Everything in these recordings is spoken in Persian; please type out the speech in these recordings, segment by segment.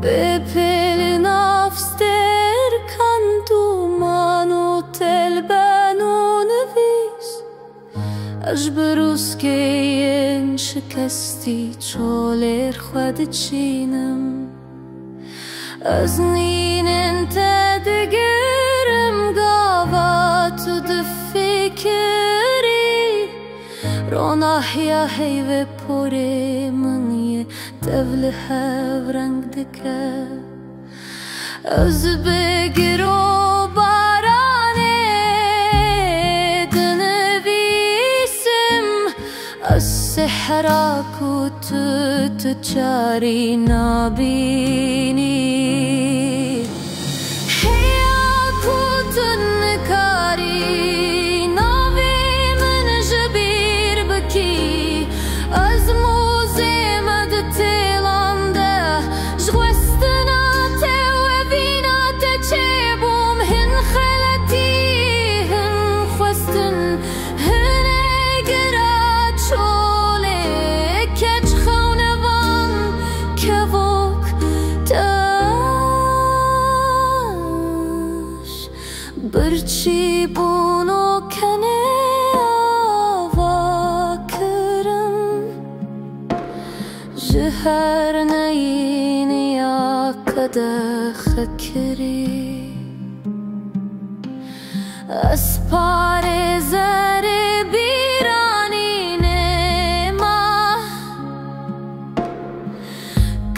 بپل نفس در کن دومانو تلبنو نویس اش بروز که این شکستی چولر خود چینم از نین انت دگرم گاوات دفکری رونح یا حیو پوری منی دول هفرنگ دکه از بگرو بارانه دنویسم از سحراکو تجاری نبینی حیاکو تنکاری نبی من جبیر بکی از موزه مد تیلانده جغوستنا تو وینا تچبوم هن خلتی هن خوستن هن اگرات شوله کچ خونوان کوک تاش برچی بونو کنه آوا کرم جهر نینی یا کده خکری از پاره زر بیرانی نما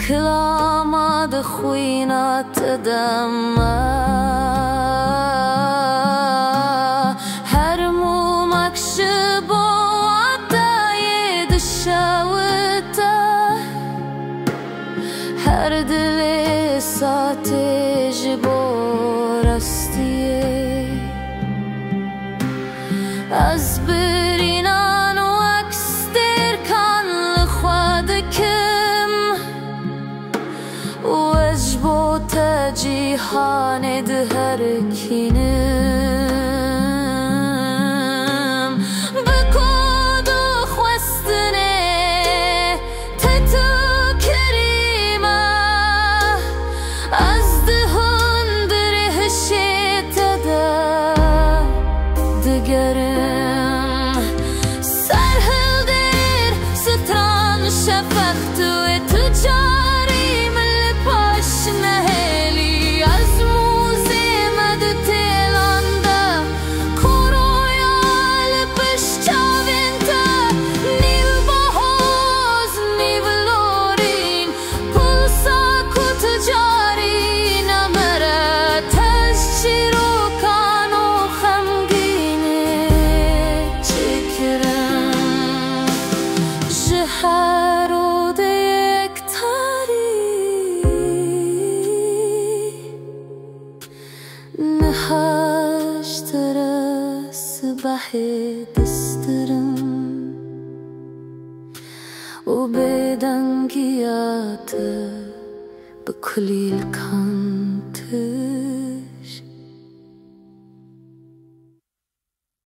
کلاما دخوینات دما هر مومک شبو عطای دشاوتا هر دل ساته جبو رستیه از برینان و عکس در کن لخواد کم و اجبو تجیحان دهر کینم بکود و خوستنه تتو کریمه از دهان درهشت ده دگرم سرهل در ستران شفقت و تجاری من پاش نهلی از موزه مد تیلانده کرویال پش چاوینته نیو باهاز نیو لورین پلسا کو تجاری نمره تشچی رو کانو خمگینه چکرم جهر و دیکتاری نهاش ترس بح دسترم و بدنگیات بکلیل کن